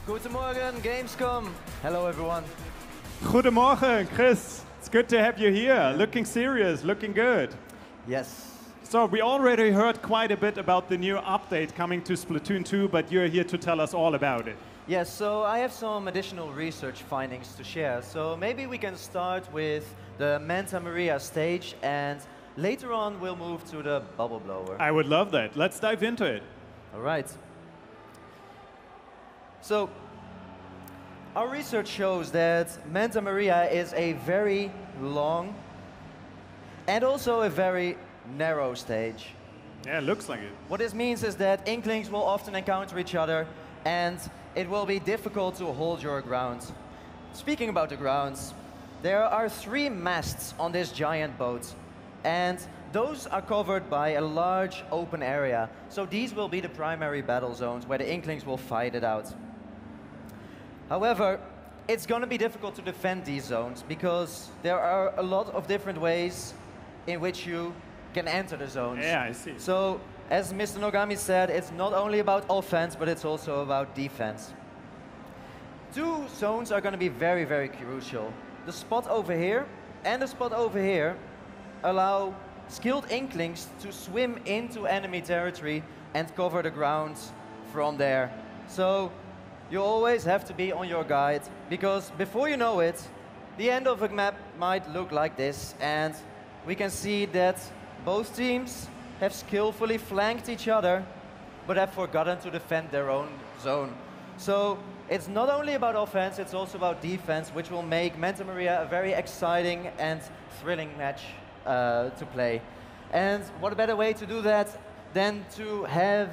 Guten Morgen, gamescom. Hello, everyone. Goedemorgen, Chris. It's good to have you here. Looking serious, looking good. Yes. So we already heard quite a bit about the new update coming to Splatoon 2, but you're here to tell us all about it. Yes, so I have some additional research findings to share. So maybe we can start with the Manta Maria stage, and later on we'll move to the bubble blower. I would love that. Let's dive into it. All right. So our research shows that Manta Maria is a very long and also a very narrow stage. Yeah, it looks like it. What this means is that Inklings will often encounter each other, and it will be difficult to hold your ground. Speaking about the grounds, there are 3 masts on this giant boat, and those are covered by a large open area. So these will be the primary battle zones where the Inklings will fight it out. However, it's going to be difficult to defend these zones because there are a lot of different ways in which you can enter the zones. Yeah, I see. So, as Mr. Nogami said, it's not only about offense, but it's also about defense. 2 zones are going to be very, very crucial. The spot over here and the spot over here allow skilled Inklings to swim into enemy territory and cover the ground from there. So, you always have to be on your guard, because before you know it, the end of a map might look like this, and we can see that both teams have skillfully flanked each other, but have forgotten to defend their own zone. So it's not only about offense, it's also about defense, which will make Manta Maria a very exciting and thrilling match to play. And what a better way to do that than to have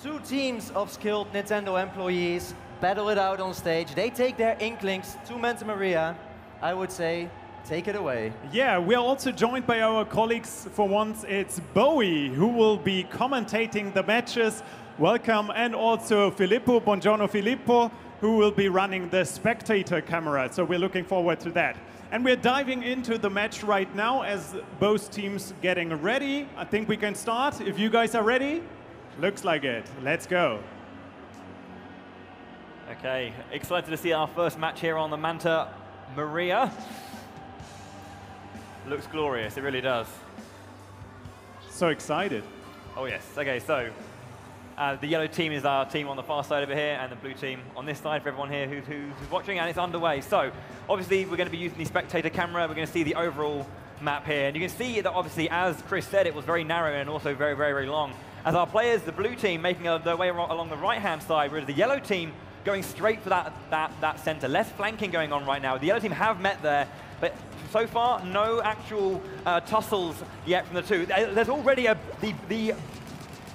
2 teams of skilled Nintendo employees battle it out on stage. They take their Inklings to Manta Maria. I would say, take it away. Yeah, we are also joined by our colleagues. For once, it's Bowie who will be commentating the matches. Welcome. And also Filippo, buongiorno Filippo, who will be running the spectator camera. So we're looking forward to that. And we're diving into the match right now as both teams getting ready. I think we can start. If you guys are ready, looks like it. Let's go. Okay, excited to see our first match here on the Manta Maria. Looks glorious, it really does. So excited. Oh yes, okay, so the yellow team is our team on the far side over here, and the blue team on this side for everyone here who's watching, and it's underway. So obviously we're going to be using the spectator camera. We're going to see the overall map here, and you can see that obviously, as Chris said, it was very narrow and also very, very, very long. As our players, the blue team making their way along the right-hand side, whereas the yellow team going straight for that center. Less flanking going on right now. The yellow team have met there, but so far no actual tussles yet from the 2. There's already the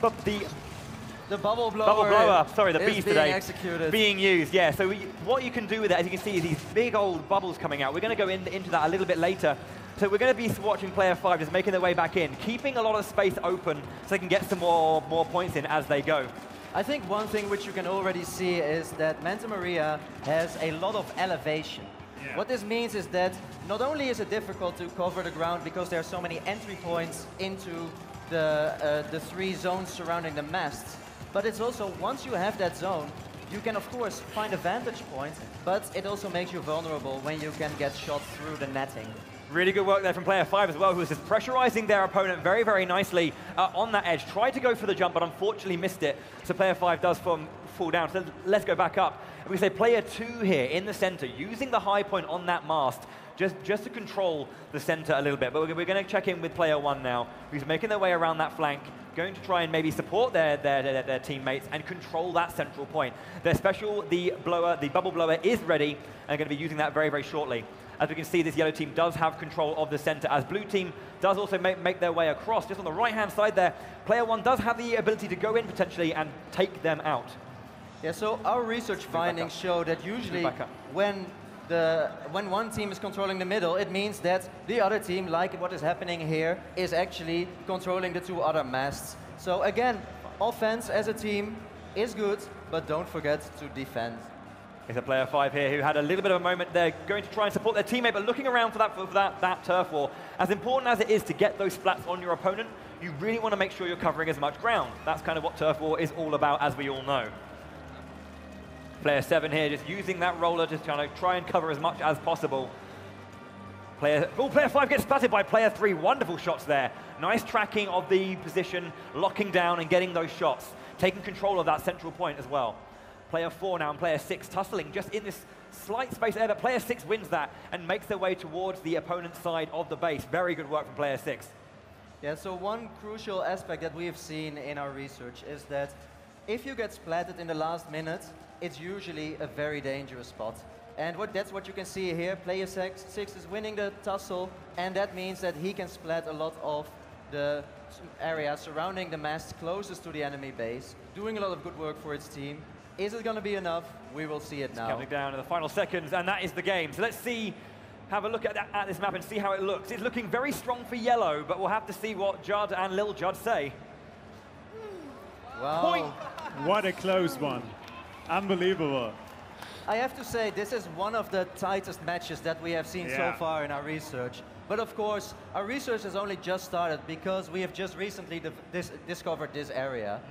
bubble blower. Bubble blower, sorry, the bees today. Executed. Being used, yeah. So what you can do with it, as you can see, is these big old bubbles coming out. We're going to go into that a little bit later. So we're going to be watching player 5 just making their way back in, keeping a lot of space open so they can get some more points in as they go. I think one thing which you can already see is that Manta Maria has a lot of elevation. Yeah. What this means is that not only is it difficult to cover the ground because there are so many entry points into the 3 zones surrounding the masts, but it's also, once you have that zone, you can of course find a vantage point, but it also makes you vulnerable when you can get shot through the netting. Really good work there from player 5 as well, who was just pressurizing their opponent very, very nicely on that edge. Tried to go for the jump, but unfortunately missed it. So player 5 does fall down. So let's go back up. And we say player 2 here in the center, using the high point on that mast, just to control the center a little bit. But we're going to check in with player 1 now, who's making their way around that flank, going to try and maybe support their teammates and control that central point. Their special, the bubble blower, is ready, and going to be using that very, very shortly. As we can see, this yellow team does have control of the center, as blue team does also make their way across. Just on the right-hand side there, player 1 does have the ability to go in potentially and take them out. Yeah, so our research findings show that usually when one team is controlling the middle, it means that the other team, like what is happening here, is actually controlling the 2 other masts. So again, offense as a team is good, but don't forget to defend. It's a player 5 here who had a little bit of a moment. They're going to try and support their teammate, but looking around for that turf war. As important as it is to get those splats on your opponent, you really want to make sure you're covering as much ground. That's kind of what turf war is all about, as we all know. Player 7 here just using that roller, just trying to try and cover as much as possible. Player 5 gets splatted by player 3. Wonderful shots there. Nice tracking of the position, locking down and getting those shots. Taking control of that central point as well. Player 4 now and player 6 tussling just in this slight space there, but player 6 wins that and makes their way towards the opponent's side of the base. Very good work from player 6. Yeah, so one crucial aspect that we have seen in our research is that if you get splatted in the last minute, it's usually a very dangerous spot. And that's what you can see here. Player 6 is winning the tussle, and that means that he can splat a lot of the area surrounding the mast closest to the enemy base, doing a lot of good work for its team. Is it going to be enough? We will see it now. Counting down to the final seconds, and that is the game. So let's have a look at this map and see how it looks. It's looking very strong for yellow, but we'll have to see what Judd and Lil Judd say. Wow. Point. What a close one. Unbelievable. I have to say, this is one of the tightest matches that we have seen so far in our research. But of course, our research has only just started because we have just recently discovered this area.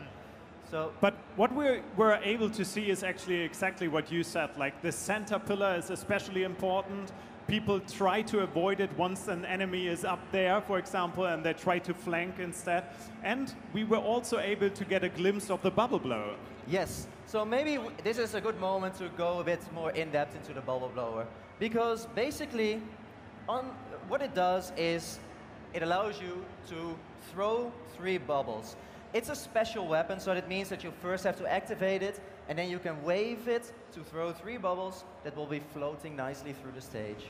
So, but what we're able to see is actually exactly what you said. Like the center pillar is especially important. People try to avoid it once an enemy is up there, for example, and they try to flank instead. And we were also able to get a glimpse of the bubble blower. Yes. So maybe this is a good moment to go a bit more in-depth into the bubble blower. Because basically, what it does is it allows you to throw 3 bubbles. It's a special weapon, so that means that you first have to activate it, and then you can wave it to throw 3 bubbles that will be floating nicely through the stage.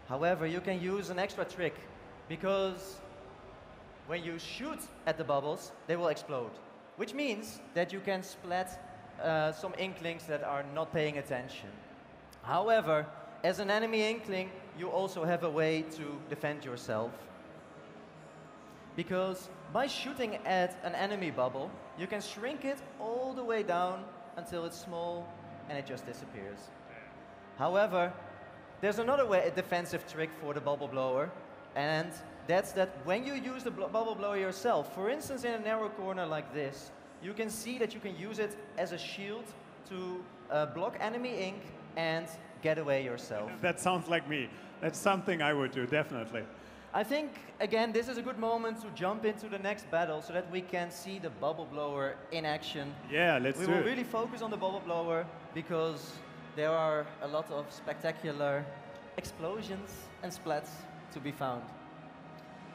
However, you can use an extra trick, because when you shoot at the bubbles, they will explode. Which means that you can splat some Inklings that are not paying attention. However, as an enemy Inkling, you also have a way to defend yourself. Because by shooting at an enemy bubble, you can shrink it all the way down until it's small and it just disappears. However, there's another way, a defensive trick for the bubble blower, and that's that when you use the bubble blower yourself, for instance in a narrow corner like this, you can see that you can use it as a shield to block enemy ink and get away yourself. That sounds like me. That's something I would do, definitely. I think, again, this is a good moment to jump into the next battle so that we can see the bubble blower in action. Yeah, let's do it. We will really focus on the bubble blower because there are a lot of spectacular explosions and splats to be found.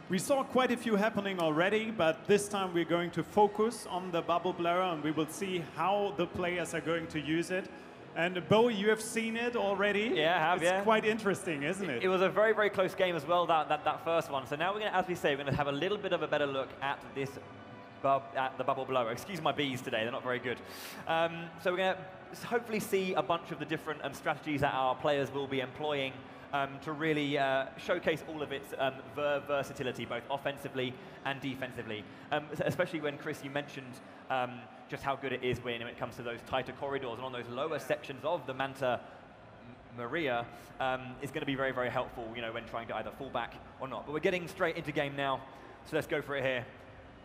We saw quite a few happening already, but this time we're going to focus on the bubble blower and we will see how the players are going to use it. And Bo, you have seen it already. Yeah, I have, It's quite interesting, isn't it? It was a very, very close game as well, that first one. So now we're going to, as we say, we're going to have a little bit of a better look at this at the bubble blower. Excuse my bees today, they're not very good. So we're going to hopefully see a bunch of the different strategies that our players will be employing to really showcase all of its versatility, both offensively and defensively. Especially when, Chris, you mentioned just how good it is when it comes to those tighter corridors and on those lower sections of the Manta Maria is going to be very, very helpful, you know, when trying to either fall back or not. But we're getting straight into game now, so let's go for it here.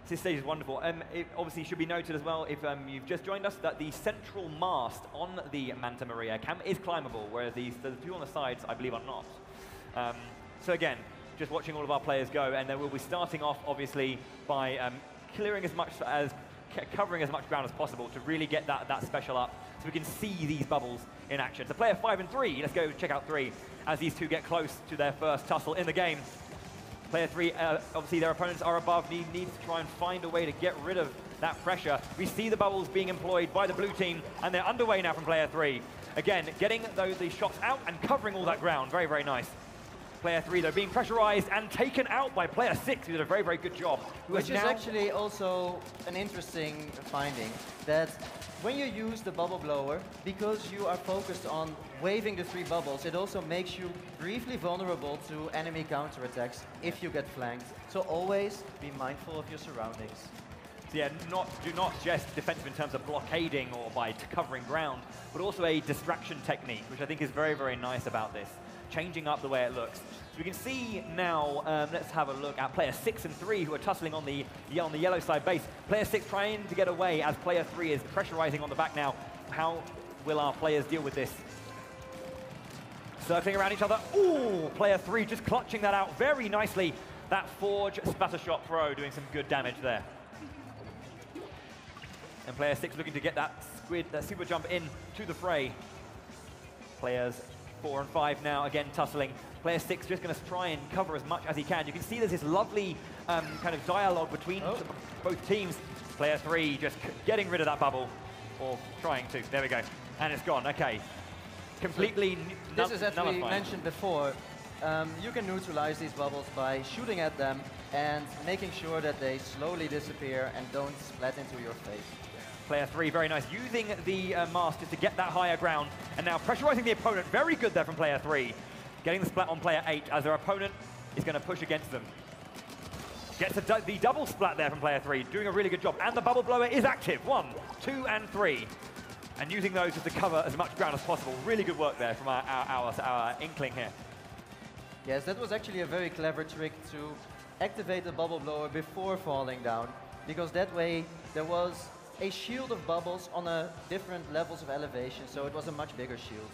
This stage is wonderful. It obviously should be noted as well, if you've just joined us, that the central mast on the Manta Maria is climbable, whereas the two on the sides, I believe, are not. So again, just watching all of our players go, and then we'll be starting off, obviously, by covering as much ground as possible to really get that special up, so we can see these bubbles in action. So player 5 and 3, let's go check out 3, as these two get close to their first tussle in the game. Player 3, obviously their opponents are above, needs to try and find a way to get rid of that pressure. We see the bubbles being employed by the blue team, and they're underway now from player 3. Again, getting these shots out and covering all that ground. Very, very nice. Player 3, though, being pressurized and taken out by player 6, who did a very, very good job. Which is actually also an interesting finding, that when you use the bubble blower, because you are focused on waving the 3 bubbles, it also makes you briefly vulnerable to enemy counterattacks if you get flanked. So always be mindful of your surroundings. So yeah, do not just defensive in terms of blockading or by covering ground, but also a distraction technique, which I think is very, very nice about this, changing up the way it looks. So we can see now, let's have a look at player 6 and 3 who are tussling on the yellow side base. Player 6 trying to get away as player 3 is pressurizing on the back now. How will our players deal with this? Circling around each other. Ooh, player 3 just clutching that out very nicely. That Forge Splatter Shot throw doing some good damage there. And player 6 looking to get that squid, that super jump in to the fray. Players 4 and 5 now, again tussling. Player 6 just going to try and cover as much as he can. You can see there's this lovely kind of dialogue between both teams. Player 3 just getting rid of that bubble, or trying to. There we go. And it's gone, okay. Completely This is, as we mentioned before, you can neutralize these bubbles by shooting at them and making sure that they slowly disappear and don't splat into your face. Player 3, very nice, using the mask just to get that higher ground, and now pressurizing the opponent. Very good there from player 3. Getting the splat on player 8 as their opponent is going to push against them. Gets the double splat there from player 3, doing a really good job. And the bubble blower is active. 1, 2, and 3. And using those just to cover as much ground as possible. Really good work there from our Inkling here. Yes, that was actually a very clever trick to activate the bubble blower before falling down, because that way there was a shield of bubbles on different levels of elevation, so it was a much bigger shield.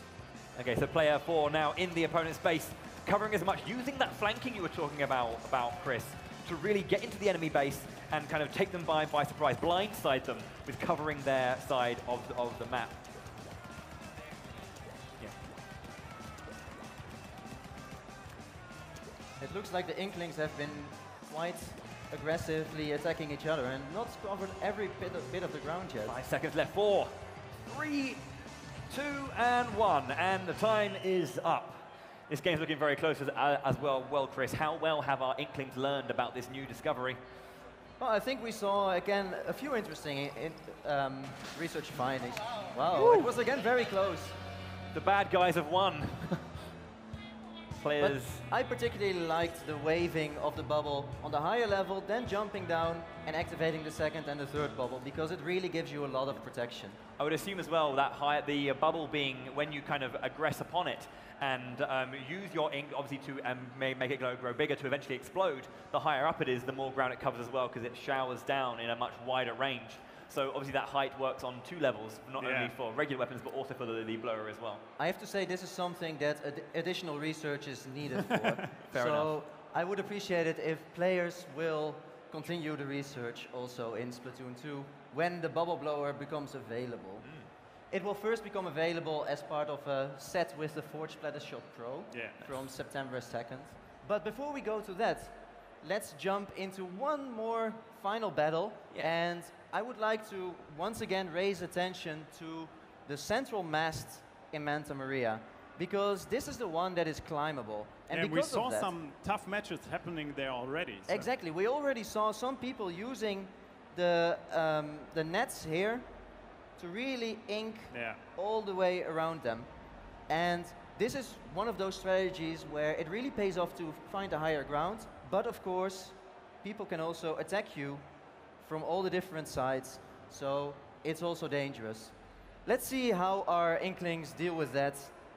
Okay, so player 4 now in the opponent's base, covering as much, using that flanking you were talking about Chris, to really get into the enemy base and kind of take them by surprise, blindside them with covering their side of the map. Yeah. It looks like the Inklings have been quite aggressively attacking each other and not covered every bit of the ground yet. 5 seconds left. 4, 3, 2, and 1, and the time is up. This game's looking very close as well. Well, Chris, how well have our Inklings learned about this new discovery? Well, I think we saw, again, a few interesting research findings. Wow, it was, again, very close. The bad guys have won. Players. But I particularly liked the waving of the bubble on the higher level, then jumping down and activating the second and the third bubble, because it really gives you a lot of protection. I would assume as well that the bubble being when you kind of aggress upon it and use your ink, obviously, to make it grow bigger to eventually explode. The higher up it is, the more ground it covers as well, because it showers down in a much wider range. So obviously that height works on 2 levels, not only for regular weapons, but also for the blower as well. I have to say this is something that additional research is needed for. Fair enough. I would appreciate it if players will continue the research also in Splatoon 2 when the bubble blower becomes available. It will first become available as part of a set with the Forge Splatter Shot Pro from September 2nd. But before we go to that, let's jump into one more final battle. And I would like to once again raise attention to the central mast in Manta Maria, because this is the one that is climbable. And we saw some tough matches happening there already. So. Exactly. We already saw some people using the nets here to really ink all the way around them. And this is one of those strategies where it really pays off to find a higher ground. But of course, people can also attack you from all the different sides. So it's also dangerous. Let's see how our Inklings deal with that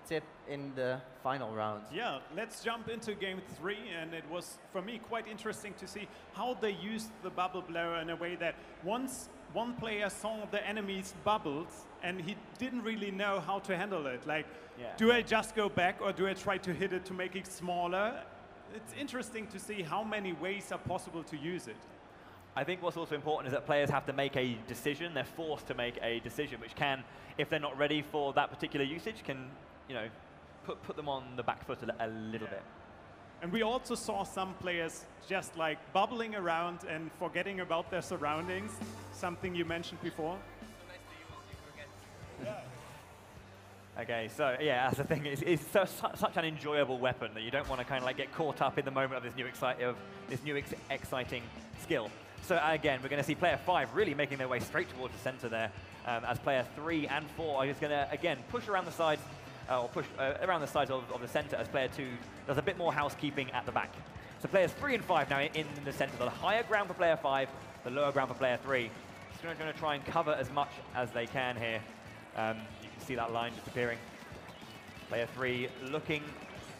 tip in the final round. Yeah, let's jump into game 3. And it was, for me, quite interesting to see how they used the bubble blower in a way that once one player saw the enemy's bubbles and he didn't really know how to handle it. Like, do I just go back or do I try to hit it to make it smaller? It's interesting to see how many ways are possible to use it. I think what's also important is that players have to make a decision. They're forced to make a decision, which can, if they're not ready for that particular usage, can, you know, put them on the back foot a little bit. And we also saw some players just like bubbling around and forgetting about their surroundings, something you mentioned before. Okay, so yeah, that's the thing. It's such an enjoyable weapon that you don't want to kind of like get caught up in the moment of this new exciting skill. So again, we're going to see player 5 really making their way straight towards the center there, as player 3 and 4 are just going to again push around the sides, or push around the sides of the center, as player 2 does a bit more housekeeping at the back. So players 3 and 5 now in the center. The higher ground for player 5, the lower ground for player 3. So they're going to try and cover as much as they can here. You can see that line disappearing. Player 3 looking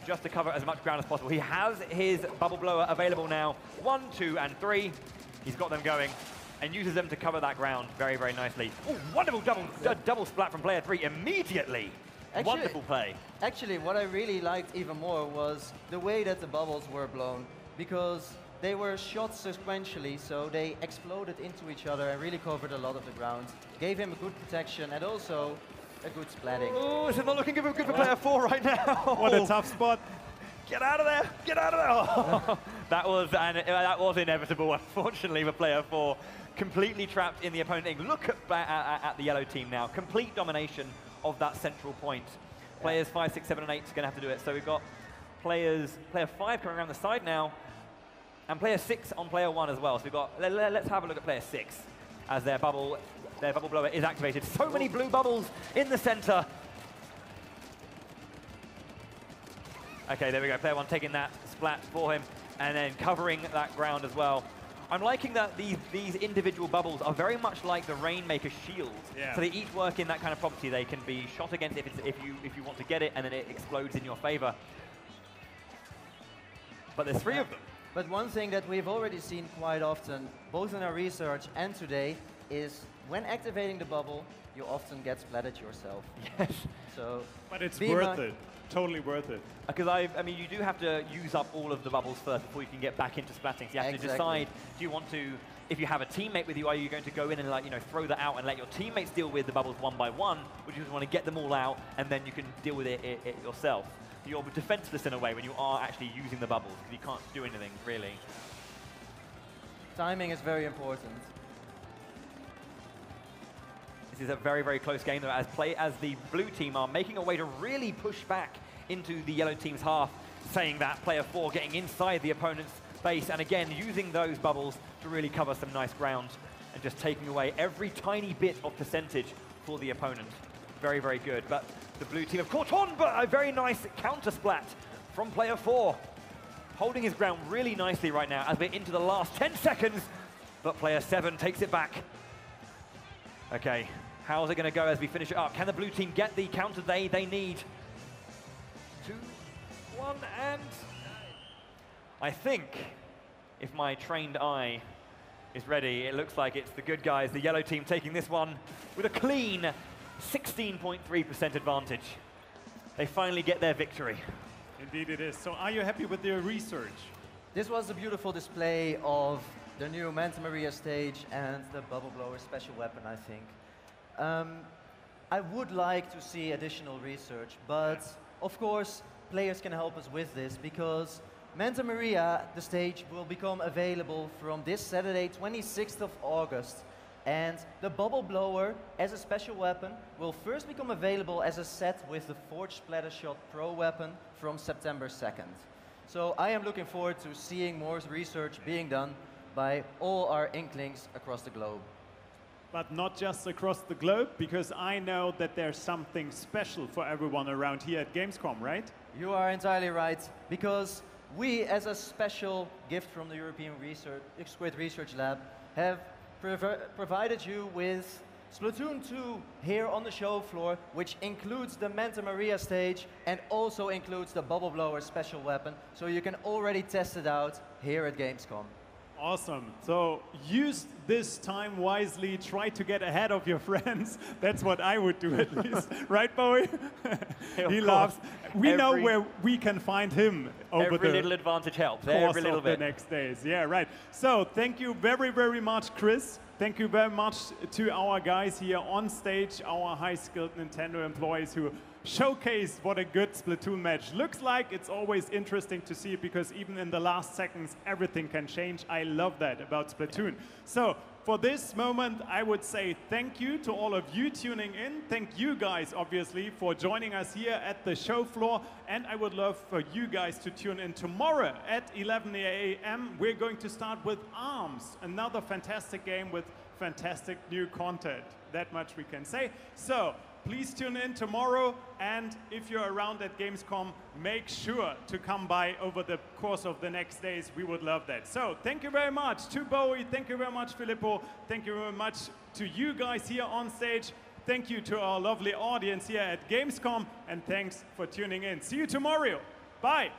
just to cover as much ground as possible. He has his bubble blower available now. 1, 2, and 3. He's got them going. and uses them to cover that ground very, very nicely. Ooh, wonderful double splat from player 3 immediately. Wonderful play. Actually, what I really liked even more was the way that the bubbles were blown, because they were shot sequentially, so they exploded into each other and really covered a lot of the ground. Gave him a good protection and also a good splatting. Oh, this is not looking good for player 4 right now. What a tough spot. Get out of there! Get out of there! Oh, that was inevitable, unfortunately, for player 4. Completely trapped in the opponent. Look at the yellow team now. Complete domination of that central point. Players 5, 6, 7, and 8 are going to have to do it. So we've got player 5 coming around the side now, and player 6 on player 1 as well. So we've got, let's have a look at player 6 as their bubble blower is activated. So many blue bubbles in the center. Okay, there we go. Player 1 taking that splat for him and then covering that ground as well. I'm liking that these individual bubbles are very much like the Rainmaker shield. Yeah. So they each work in that kind of property. They can be shot against if you want to get it, and then it explodes in your favor. But there's 3 of them. But one thing that we've already seen quite often, both in our research and today, is when activating the bubble, you often get splatted yourself. Yes. So, but it's worth it. Totally worth it. Because I mean, you do have to use up all of the bubbles first before you can get back into splatting. So you have to decide, do you want to, if you have a teammate with you, are you going to go in and throw that out and let your teammates deal with the bubbles one by one, or do you just want to get them all out and then you can deal with it yourself? You're defenseless in a way when you are actually using the bubbles because you can't do anything really. Timing is very important. This is a very, very close game, though, as the blue team are making a way to really push back into the yellow team's half, saying that player 4 getting inside the opponent's base, and again, using those bubbles to really cover some nice ground, and just taking away every tiny bit of percentage for the opponent. Very, very good. But the blue team have caught on, but a very nice counter splat from player 4. Holding his ground really nicely right now as we're into the last 10 seconds, but player 7 takes it back. Okay, how's it going to go as we finish it up? Can the blue team get the counter they need? 2, 1, and I think if my trained eye is ready, it looks like it's the good guys, the yellow team, taking this one with a clean 16.3% advantage. They finally get their victory. Indeed it is. So are you happy with your research? This was a beautiful display of the new Manta Maria stage and the bubble blower special weapon, I think. I would like to see additional research, but of course, players can help us with this because Manta Maria, the stage, will become available from this Saturday, 26th of August. And the bubble blower, as a special weapon, will first become available as a set with the Forged Splattershot Pro weapon from September 2nd. So I am looking forward to seeing more research being done by all our Inklings across the globe. But not just across the globe, because I know that there's something special for everyone around here at Gamescom, right? You are entirely right, because we, as a special gift from the European Squid Research Lab, have provided you with Splatoon 2 here on the show floor, which includes the Manta Maria stage and also includes the bubble blower special weapon, so you can already test it out here at Gamescom. Awesome. So use this time wisely. Try to get ahead of your friends. That's what I would do at least. Right, Bowie? He laughs. We know where we can find him over every little advantage helps. Every little bit. The next days. Yeah, right. So thank you very, very much, Chris. Thank you very much to our guys here on stage, our high-skilled Nintendo employees who showcased what a good Splatoon match looks like. It's always interesting to see because even in the last seconds, everything can change. I love that about Splatoon. So for this moment, I would say thank you to all of you tuning in. Thank you guys, obviously, for joining us here at the show floor. And I would love for you guys to tune in tomorrow at 11 a.m. We're going to start with ARMS, another fantastic game with fantastic new content. That much we can say. So please tune in tomorrow, and if you're around at Gamescom, make sure to come by over the course of the next days. We would love that. So thank you very much to Bowie, thank you very much Filippo, thank you very much to you guys here on stage, thank you to our lovely audience here at Gamescom, and thanks for tuning in. See you tomorrow. Bye.